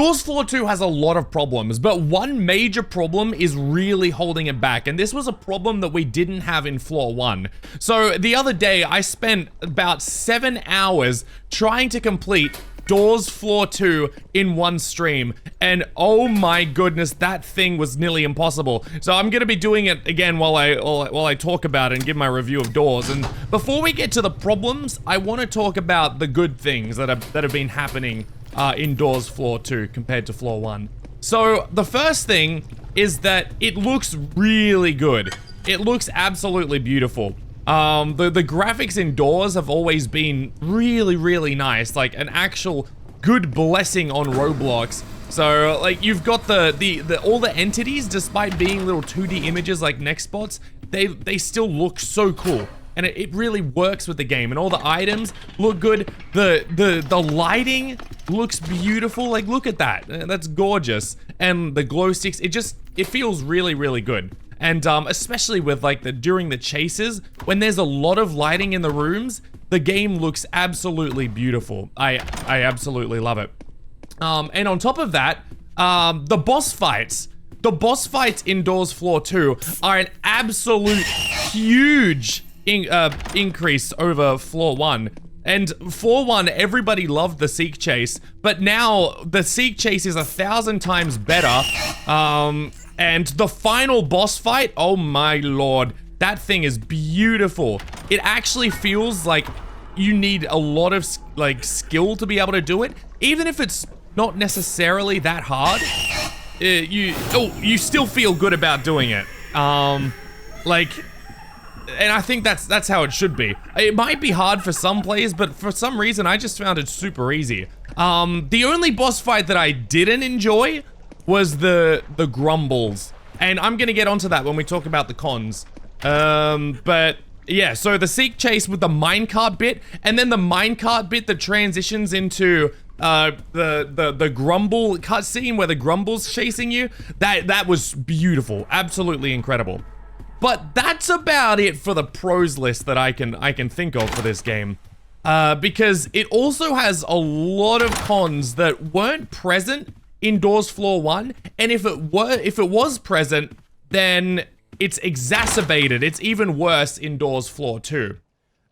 Doors Floor 2 has a lot of problems, but one major problem is really holding it back, and this was a problem that we didn't have in Floor 1. So the other day, I spent about 7 hours trying to complete Doors Floor 2 in one stream, and oh my goodness, that thing was nearly impossible. So I'm gonna be doing it again while I talk about it and give my review of Doors. And before we get to the problems, I want to talk about the good things that have been happening in Doors Floor 2 compared to Floor 1. So the first thing is that it looks really good. It looks absolutely beautiful. The graphics in Doors have always been really, really nice, like an actual good blessing on Roblox. So, like, you've got all the entities, despite being little 2D images like Nextbots, they still look so cool. And it really works with the game, and all the items look good. The lighting looks beautiful. Like, look at that. That's gorgeous. And the glow sticks, it feels really, really good. And especially with like during the chases, when there's a lot of lighting in the rooms, the game looks absolutely beautiful. I absolutely love it. And on top of that, the boss fights in Doors Floor 2 are an absolute huge increase over Floor 1. And Floor 1, everybody loved the Seek Chase, but now the Seek Chase is 1,000 times better. And the final boss fight, oh my lord, that thing is beautiful. It actually feels like you need a lot of like skill to be able to do it, even if it's not necessarily that hard. You still feel good about doing it. Like, and I think that's how it should be. It might be hard for some players, but for some reason I just found it super easy. The only boss fight that I didn't enjoy was the grumbles, and I'm gonna get onto that when we talk about the cons. But yeah, so the Seek Chase with the minecart bit, and then the minecart bit that transitions into the grumble cutscene where the grumble's chasing you. That was beautiful, absolutely incredible. But that's about it for the pros list that I can think of for this game. Because it also has a lot of cons that weren't present in Doors Floor 1, and if it was present, then it's exacerbated. It's even worse in Doors Floor 2.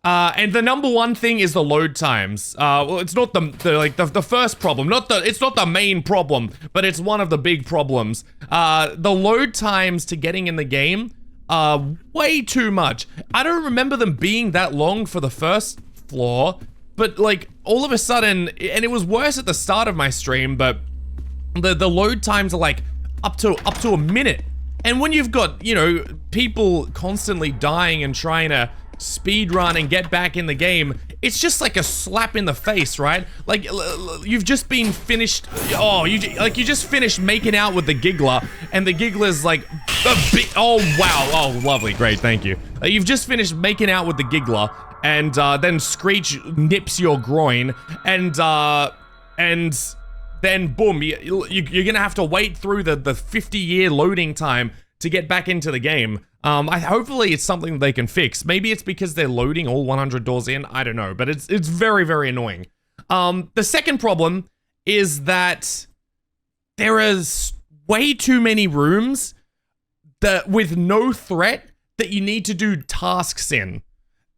And the number one thing is the load times. Well, it's not the first problem. It's not the main problem, but it's one of the big problems. The load times to getting in the game are way too much. I don't remember them being that long for the first floor, but like all of a sudden, and it was worse at the start of my stream, but the load times are like up to a minute. And when you've got, you know, people constantly dying and trying to speedrun and get back in the game, it's just like a slap in the face, right? Like, you've just been finished, you just finished making out with the giggler, and the giggler's like oh wow, oh lovely, great, thank you. You've just finished making out with the giggler, and then Screech nips your groin, and then boom, you're gonna have to wait through the 50-year loading time to get back into the game. Hopefully it's something that they can fix. Maybe it's because they're loading all 100 doors in, I don't know, but it's very, very annoying. The second problem is that there is way too many rooms that with no threat that you need to do tasks in.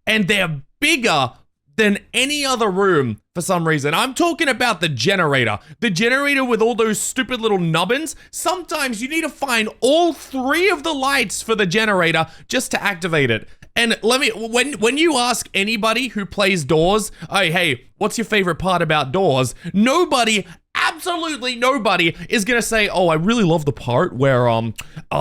And they're bigger than any other room for some reason. I'm talking about the generator. The generator with all those stupid little nubbins. Sometimes you need to find all 3 of the lights for the generator just to activate it. And when you ask anybody who plays Doors, hey, what's your favorite part about Doors? Absolutely nobody is gonna say, oh, I really love the part where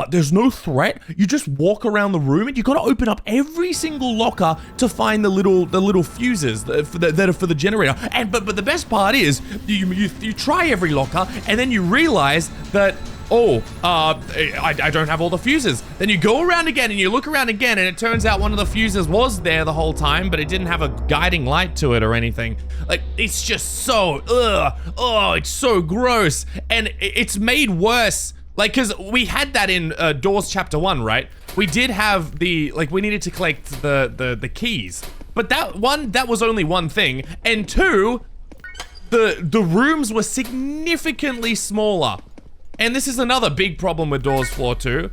there's no threat. You just walk around the room and you gotta open up every single locker to find the little fuses that are for the generator. And but the best part is you try every locker and then you realize that, I don't have all the fuses. Then you go around again and you look around again, and it turns out one of the fuses was there the whole time, but it didn't have a guiding light to it or anything. Like, it's just so, it's so gross. And it's made worse, like, because we had that in Doors Chapter 1, right? We did have we needed to collect the keys. But that was only one thing. And 2, the rooms were significantly smaller. And this is another big problem with Doors Floor 2,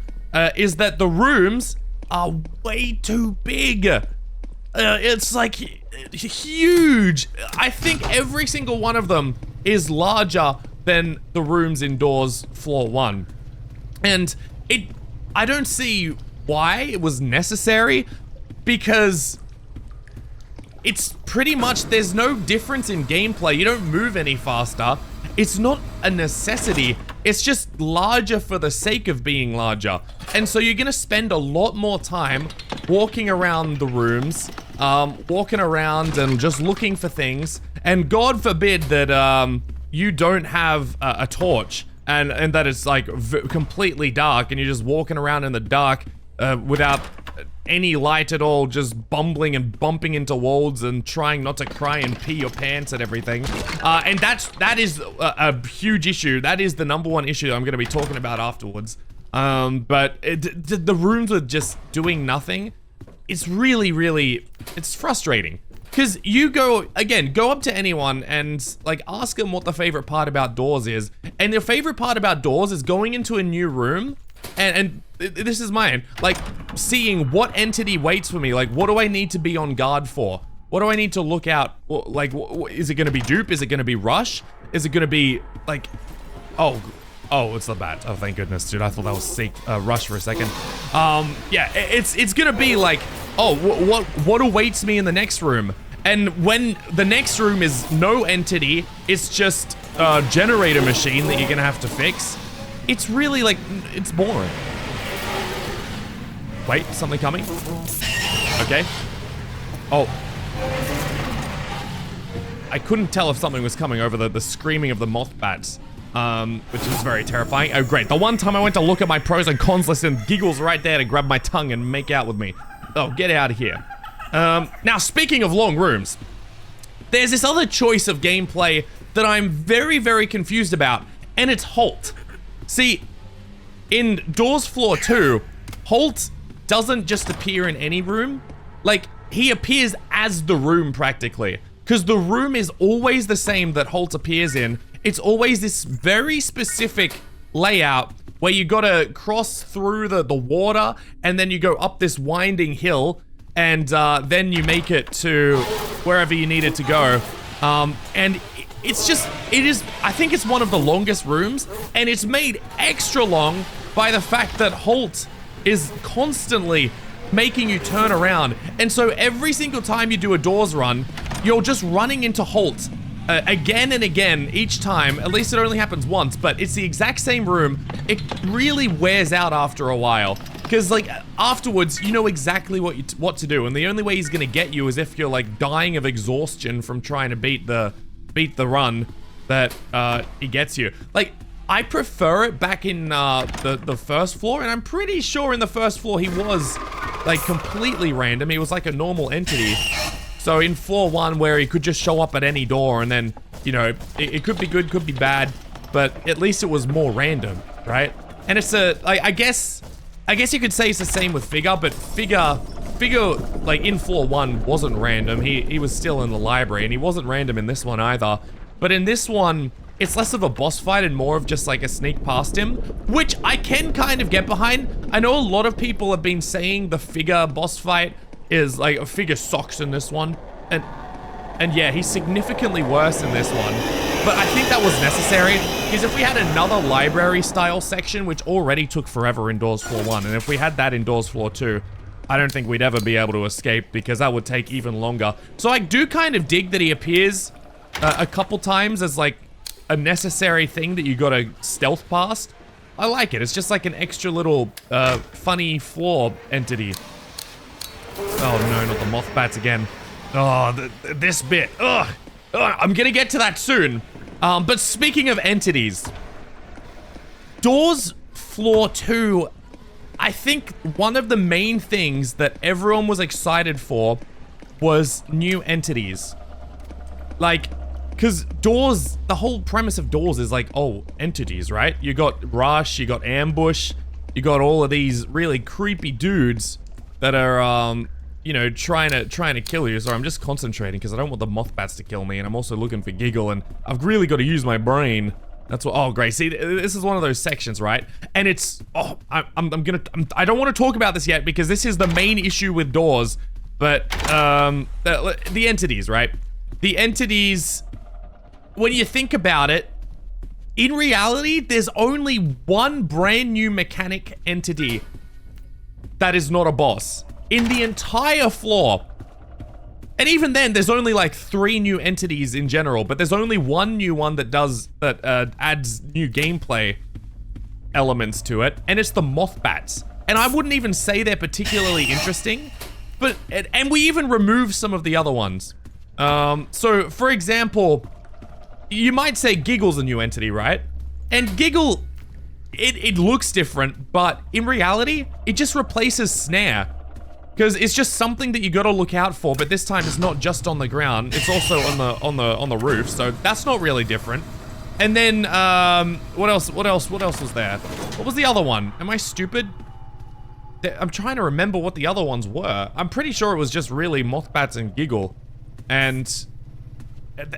is that the rooms are way too big. It's like huge. I think every single one of them is larger than the rooms in Doors Floor 1. And I don't see why it was necessary, because it's pretty much, there's no difference in gameplay. You don't move any faster. It's not a necessity. It's just larger for the sake of being larger. And so you're gonna spend a lot more time walking around the rooms, walking around and just looking for things. And God forbid that you don't have a torch and that it's like completely dark and you're just walking around in the dark without any light at all, just bumbling and bumping into walls and trying not to cry and pee your pants and everything. And that is a huge issue. That is the #1 issue I'm going to be talking about afterwards. But the rooms are just doing nothing. It's really, it's frustrating. Because you go up to anyone and like ask them what the favorite part about Doors is. And their favorite part about Doors is going into a new room and this is mine, like seeing what entity waits for me. Like, what do I need to be on guard for? What do I need to look out? Like, is it going to be Dupe? Is it going to be Rush? Is it going to be like, oh, it's the bat. Oh, thank goodness, dude. I thought that was Rush for a second. Yeah, it's going to be like, oh, what awaits me in the next room? And when the next room is no entity, it's just a generator machine that you're going to have to fix. It's really like, it's boring. Wait, something coming? Okay. Oh. I couldn't tell if something was coming over the screaming of the moth bats, which is very terrifying. Oh, great. The one time I went to look at my pros and cons list and Giggle's right there to grab my tongue and make out with me. Oh, get out of here. Now, speaking of long rooms, there's this other choice of gameplay that I'm very confused about, and it's Halt. See, in Doors Floor 2, Halt doesn't just appear in any room. Like, he appears as the room practically, because the room is always the same that Halt appears in. It's always this very specific layout where you gotta cross through the water and then you go up this winding hill and then you make it to wherever you need it to go. And I think it's one of the longest rooms, and it's made extra long by the fact that Halt is constantly making you turn around. And so every single time you do a Doors run, you're just running into Halt again and again each time. At least it only happens once, but it's the exact same room. It really wears out after a while, because like afterwards you know exactly what to do, and the only way he's gonna get you is if you're like dying of exhaustion from trying to beat the run that he gets you. Like, I prefer it back in the first floor, and I'm pretty sure in the first floor he was like completely random. He was like a normal entity. So in floor 1, where he could just show up at any door, and then, you know, it could be good, could be bad, but at least it was more random, right? And it's I guess you could say it's the same with Figure, but Figure like in floor 1 wasn't random. He was still in the library, and he wasn't random in this one either. But in this one, it's less of a boss fight and more of just like a sneak past him, which I can kind of get behind. I know a lot of people have been saying the Figure boss fight is like a Figure sucks in this one, and yeah, he's significantly worse in this one. But I think that was necessary, because if we had another library style section, which already took forever in Doors Floor 1, and if we had that in Doors Floor 2, I don't think we'd ever be able to escape, because that would take even longer. So I do kind of dig that he appears a couple times as like a necessary thing that you gotta stealth past. I like it. It's just like an extra little funny floor entity. Oh no, not the moth bats again. Oh, this bit. Ugh. I'm gonna get to that soon. But speaking of entities, Doors Floor 2, I think one of the main things that everyone was excited for was new entities. Like, because Doors, the whole premise of Doors is like, oh, entities, right? You got Rush, you got Ambush, you got all of these really creepy dudes that are, you know, trying to kill you. So I'm just concentrating because I don't want the moth bats to kill me, and I'm also looking for Giggle, and I've really got to use my brain. That's what. Oh, great. See, this is one of those sections, right? And it's. Oh, I don't want to talk about this yet because this is the main issue with doors. But the entities, right? The entities. When you think about it, in reality, there's only one brand new mechanic entity that is not a boss in the entire floor. And even then, there's only like 3 new entities in general, but there's only one new one that adds new gameplay elements to it, and it's the moth bats. And I wouldn't even say they're particularly interesting, but and we even remove some of the other ones. So for example, you might say Giggle's a new entity, right? And Giggle, it looks different, but in reality, it just replaces Snare. Because it's just something that you gotta look out for, but this time it's not just on the ground, it's also on the roof, so that's not really different. And then, what else was there? What was the other one? Am I stupid? I'm trying to remember what the other ones were. I'm pretty sure it was just really Mothbats and Giggle. And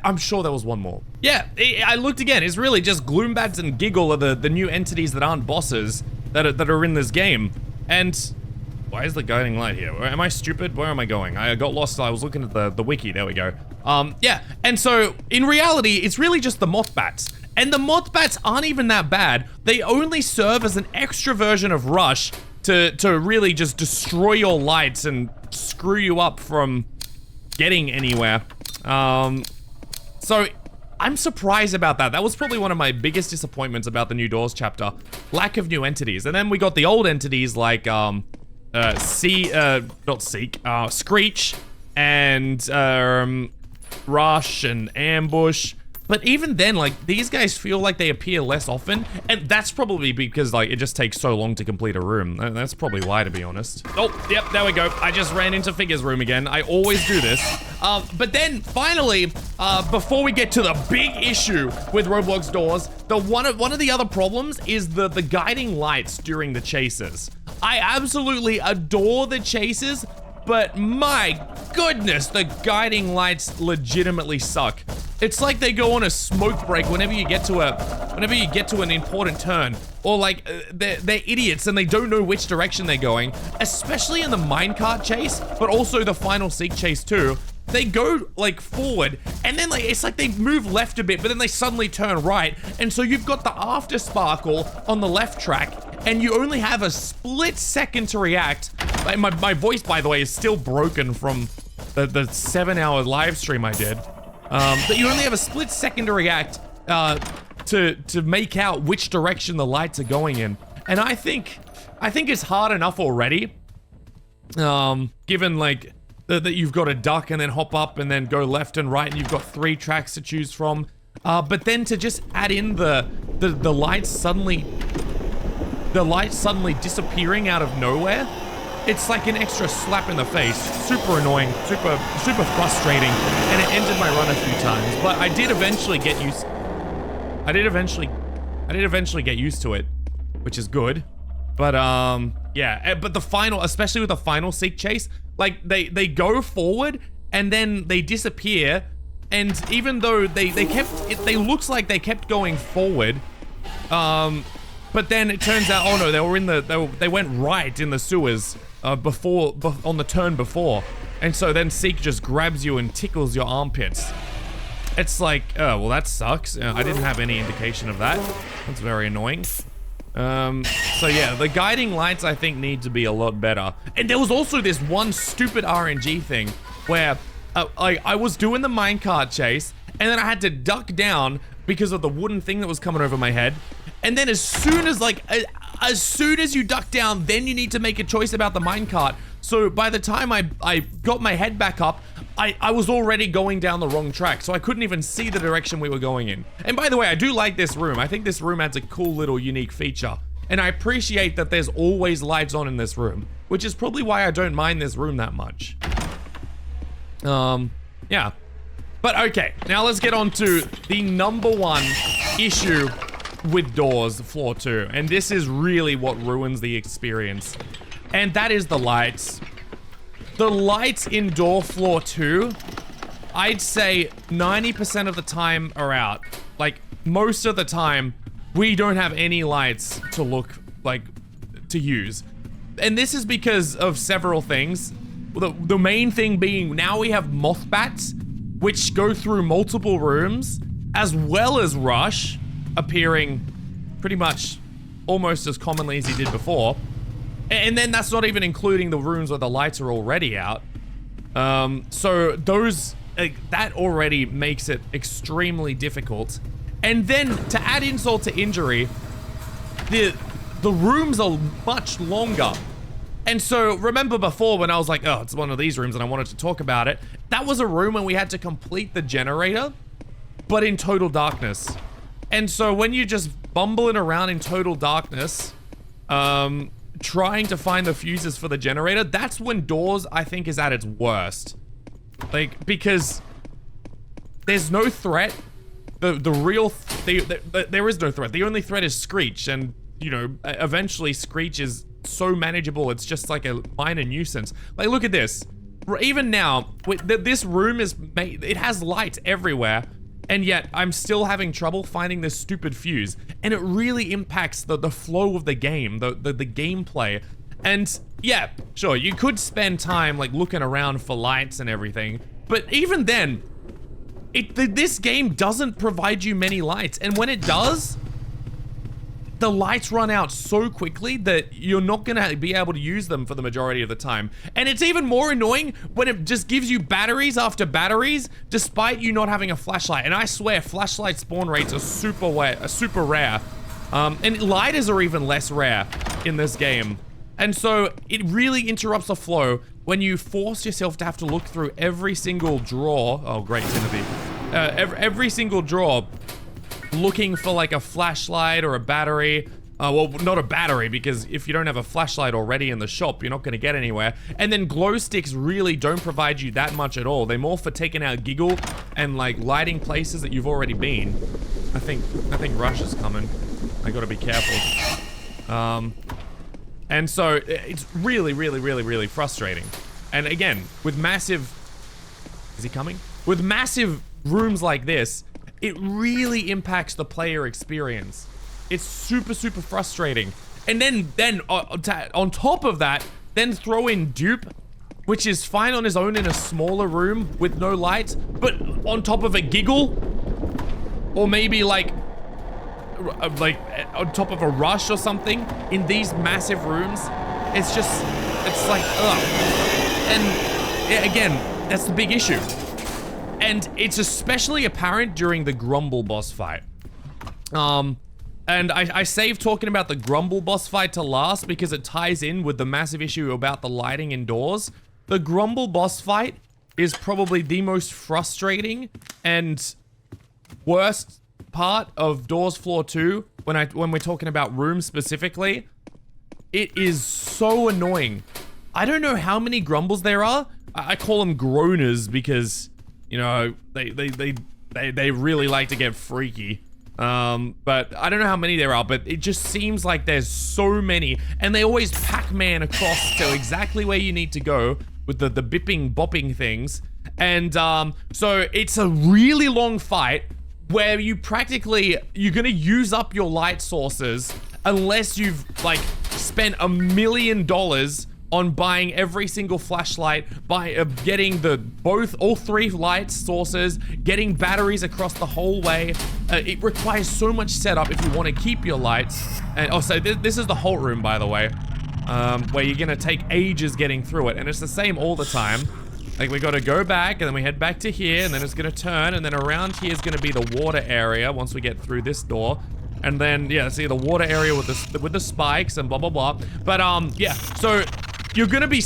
I'm sure there was one more. Yeah, I looked again. It's really just Gloombats and Giggle are the new entities that aren't bosses that are in this game. And why is the guiding light here? Am I stupid? Where am I going? I got lost. I was looking at the wiki. There we go. Yeah. And so in reality, it's really just the Mothbats. And the Mothbats aren't even that bad. They only serve as an extra version of Rush to really just destroy your lights and screw you up from getting anywhere. So I'm surprised about that. That was probably one of my biggest disappointments about the New Doors chapter. Lack of new entities. And then we got the old entities like, Screech and, Rush and Ambush. But even then, like, these guys feel like they appear less often, and that's probably because, like, it just takes so long to complete a room. That's probably why, to be honest. Oh, yep, there we go. I just ran into Figure's room again. I always do this. But then, finally, before we get to the big issue with Roblox doors, one of the other problems is the guiding lights during the chases. I absolutely adore the chases, but my goodness, the guiding lights legitimately suck. It's like they go on a smoke break whenever you get to an important turn, or like they're idiots and they don't know which direction they're going, especially in the minecart chase, but also the final seek chase too. They go like forward and then like it's like they move left a bit, but then they suddenly turn right, and so you've got the after sparkle on the left track and you only have a split second to react. My voice, by the way, is still broken from the 7-hour live stream I did. But you only have a split second to react to make out which direction the lights are going in. And I think it's hard enough already, given like that you've got to duck and then hop up and then go left and right, and you've got 3 tracks to choose from. But then to just add in the lights suddenly disappearing out of nowhere, it's like an extra slap in the face. Super annoying, super frustrating, and it ended my run a few times. But I did eventually get used. I did eventually get used to it, which is good. But yeah. But the final, especially with the final seek chase, like they go forward and then they disappear. And even though they looks like they kept going forward, but then it turns out, oh no, they went right in the sewers on the turn before, and so then Seek just grabs you and tickles your armpits. It's like, oh well, that sucks. I didn't have any indication of that. That's very annoying. So yeah, the guiding lights I think need to be a lot better. And there was also this one stupid RNG thing where I was doing the minecart chase, and then I had to duck down because of the wooden thing that was coming over my head. And then as soon as you duck down, then you need to make a choice about the minecart. So by the time I got my head back up, I was already going down the wrong track, so I couldn't even see the direction we were going in. And by the way, I do like this room. I think this room adds a cool little unique feature. And I appreciate that there's always lights on in this room, which is probably why I don't mind this room that much. Yeah. But okay, now let's get on to the #1 issue with doors, floor 2. And this is really what ruins the experience. And that is the lights. the lights in door floor 2, I'd say 90% of the time are out. Like, most of the time, we don't have any lights to look, like, to use. And this is because of several things. The main thing being, now we have moth bats, which go through multiple rooms, as well as Rush, appearing pretty much almost as commonly as he did before. And then that's not even including the rooms where the lights are already out. So those, that already makes it extremely difficult. And then to add insult to injury, the rooms are much longer. And so remember before when I was like, oh, it's one of these rooms and I wanted to talk about it. That was a room when we had to complete the generator, but in total darkness. And so when you're just bumbling around in total darkness, trying to find the fuses for the generator, that's when Doors, I think, is at its worst. Like, because there's no threat. There is no threat. The only threat is Screech, and, you know, eventually Screech is so manageable, it's just like a minor nuisance. Like, look at this. Even now, this room is made, it has lights everywhere, and yet I'm still having trouble finding this stupid fuse. And it really impacts the flow of the game, the gameplay. And yeah, sure, you could spend time like looking around for lights and everything, but even then, this game doesn't provide you many lights, and when it does, the lights run out so quickly that you're not gonna be able to use them for the majority of the time. And it's even more annoying when it just gives you batteries after batteries, despite you not having a flashlight. And I swear, flashlight spawn rates are super rare. And lighters are even less rare in this game. And so it really interrupts the flow when you force yourself to have to look through every single drawer. Oh, great, Timothy. Every single drawer, looking for like a flashlight or a battery. Well, not a battery, because if you don't have a flashlight already in the shop, you're not going to get anywhere. And then glow sticks really don't provide you that much at all. They're more for taking out giggle and like lighting places that you've already been. I think Rush is coming. I gotta be careful. And so it's really frustrating. And again, with massive, is he coming? With massive rooms like this, it really impacts the player experience. It's super frustrating. And then on top of that, then throw in Dupe, which is fine on his own in a smaller room with no lights, but on top of a Giggle, or maybe like on top of a Rush or something, in these massive rooms, it's like, ugh. And again, that's the big issue. And it's especially apparent during the Grumble boss fight. And I saved talking about the Grumble boss fight to last because it ties in with the massive issue about the lighting indoors. The Grumble boss fight is probably the most frustrating and worst part of Doors Floor 2 when we're talking about rooms specifically. It is so annoying. I don't know how many Grumbles there are. I call them groaners because, you know, they really like to get freaky. But I don't know how many there are, but it just seems like there's so many, and they always Pac-Man across to exactly where you need to go with the bipping bopping things. And so it's a really long fight where you're gonna use up your light sources unless you've like spent $1 million on buying every single flashlight, getting all three light sources, getting batteries across the whole way. It requires so much setup if you want to keep your lights. And also, this is the Halt room, by the way, where you're gonna take ages getting through it, and it's the same all the time. Like, we gotta go back, and then we head back to here, and then it's gonna turn, and then around here is gonna be the water area once we get through this door. And then, yeah, see the water area with the spikes and blah, blah, blah. But, yeah, so you're gonna be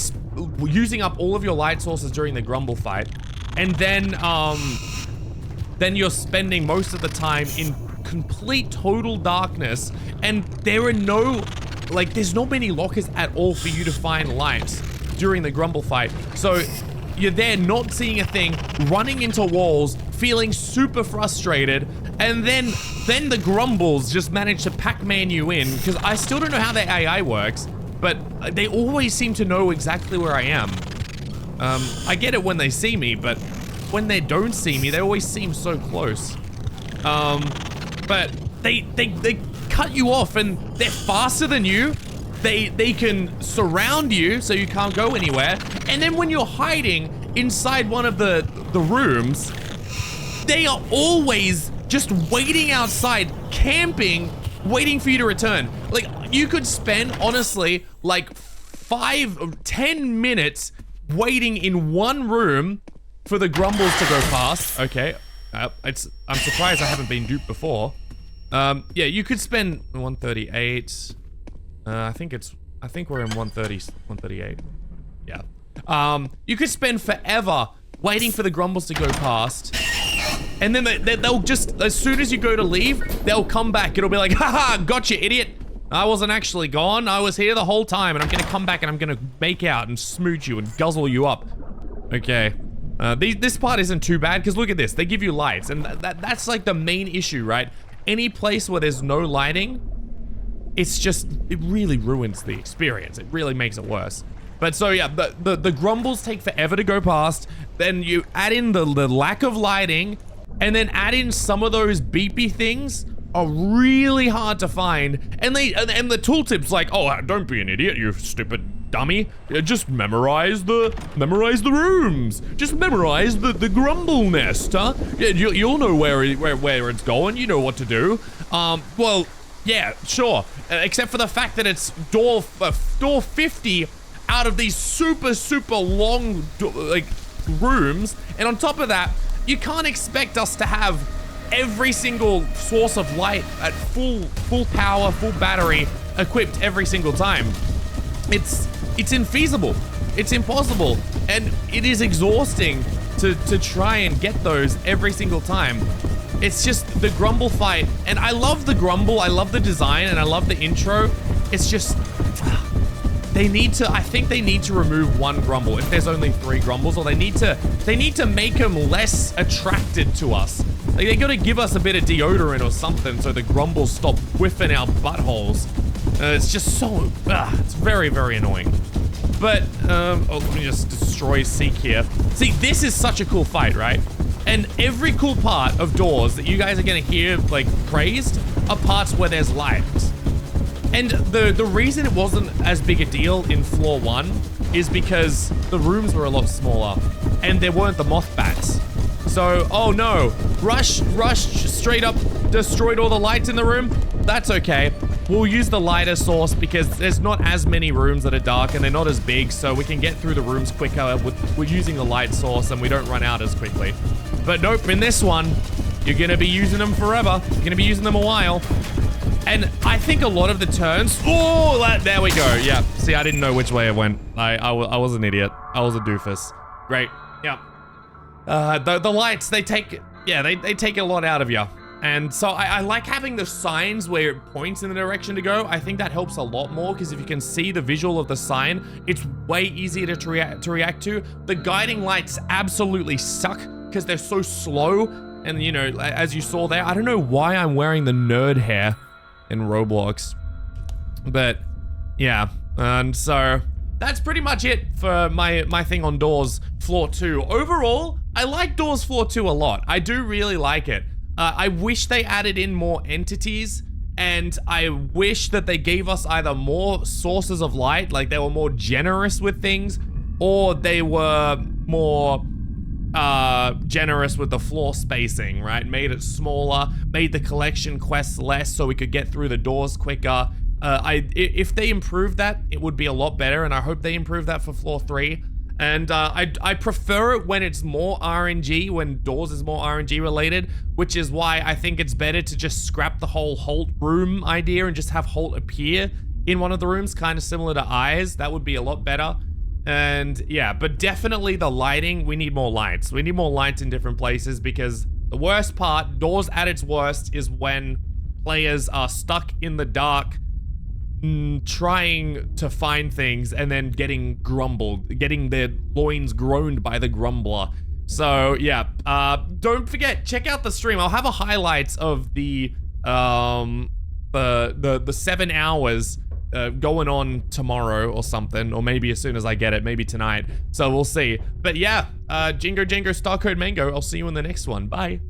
using up all of your light sources during the Grumble fight. And then you're spending most of the time in complete total darkness. And there's not many lockers at all for you to find lights during the Grumble fight. So you're there not seeing a thing, running into walls, feeling super frustrated, and then the Grumbles just manage to Pac-Man you in, because I still don't know how their AI works, but they always seem to know exactly where I am. I get it when they see me, but when they don't see me, they always seem so close. But they cut you off, and they're faster than you. They can surround you so you can't go anywhere. And then when you're hiding inside one of the rooms, they are always just waiting outside, camping, waiting for you to return. Like, you could spend, honestly, like 10 minutes waiting in one room for the grumbles to go past. Okay, I'm surprised I haven't been duped before. Yeah, you could spend 138. I think we're in 130, 138. Yeah. You could spend forever waiting for the grumbles to go past. And then they'll just, as soon as you go to leave, they'll come back. It'll be like, haha, gotcha, idiot. I wasn't actually gone. I was here the whole time, and I'm gonna come back and I'm gonna make out and smooch you and guzzle you up. Okay. This part isn't too bad, because look at this. They give you lights, and that's like the main issue, right? Any place where there's no lighting, it really ruins the experience. It really makes it worse. But so yeah, the grumbles take forever to go past. Then you add in the lack of lighting, and then add in some of those beepy things are really hard to find. And the tooltip's like, oh, don't be an idiot, you stupid dummy. Just memorize the rooms. Just memorize the grumble nest, huh? Yeah, you'll know where it's going. You know what to do. Well, yeah, sure. Except for the fact that it's door 50 out of these super long rooms, and on top of that, you can't expect us to have every single source of light at full power, full battery equipped every single time. It's infeasible. It's impossible, and it is exhausting to try and get those every single time. It's just the grumble fight, and I love the grumble, I love the design, and I love the intro. It's just, I think they need to remove one grumble if there's only 3 grumbles, or they need to make them less attracted to us. Like, they gotta give us a bit of deodorant or something so the grumbles stop whiffing our buttholes. It's just so, it's very, very annoying. But, let me just destroy Seek here. See, this is such a cool fight, right? And every cool part of doors that you guys are gonna hear, like, praised are parts where there's light. And the reason it wasn't as big a deal in floor 1 is because the rooms were a lot smaller and there weren't the moth bats. So, oh no, Rush straight up destroyed all the lights in the room. That's okay. We'll use the lighter source because there's not as many rooms that are dark and they're not as big, so we can get through the rooms quicker we're using the light source and we don't run out as quickly. But nope, in this one, you're gonna be using them forever. You're gonna be using them a while. And I think a lot of the turns, there we go. Yeah, see, I didn't know which way it went. I was an idiot. I was a doofus. Great, yeah. The lights, they take a lot out of you. And so I like having the signs where it points in the direction to go. I think that helps a lot more, because if you can see the visual of the sign, it's way easier to react to. The guiding lights absolutely suck because they're so slow. And you know, as you saw there, I don't know why I'm wearing the nerd hair in Roblox, but yeah. And so that's pretty much it for my thing on Doors Floor 2. Overall, I like Doors Floor 2 a lot. I do really like it. I wish they added in more entities, and I wish that they gave us either more sources of light, like they were more generous with things, or they were more generous with the floor spacing, right? Made it smaller, made the collection quests less so we could get through the doors quicker. If they improved that, it would be a lot better, and I hope they improve that for Floor 3. And I prefer it when it's more RNG, when Doors is more RNG related, which is why I think it's better to just scrap the whole Holt room idea and just have Holt appear in one of the rooms, kind of similar to Eyes. That would be a lot better. And yeah, but definitely the lighting, we need more lights. We need more lights in different places, because the worst part, Doors at its worst, is when players are stuck in the dark, trying to find things and then getting grumbled, getting their loins groaned by the grumbler. So yeah, don't forget, check out the stream. I'll have a highlights of the 7 hours going on tomorrow or something, or maybe as soon as I get it, maybe tonight. So we'll see. But yeah, Jingo Jango Star Code Mango. I'll see you in the next one. Bye.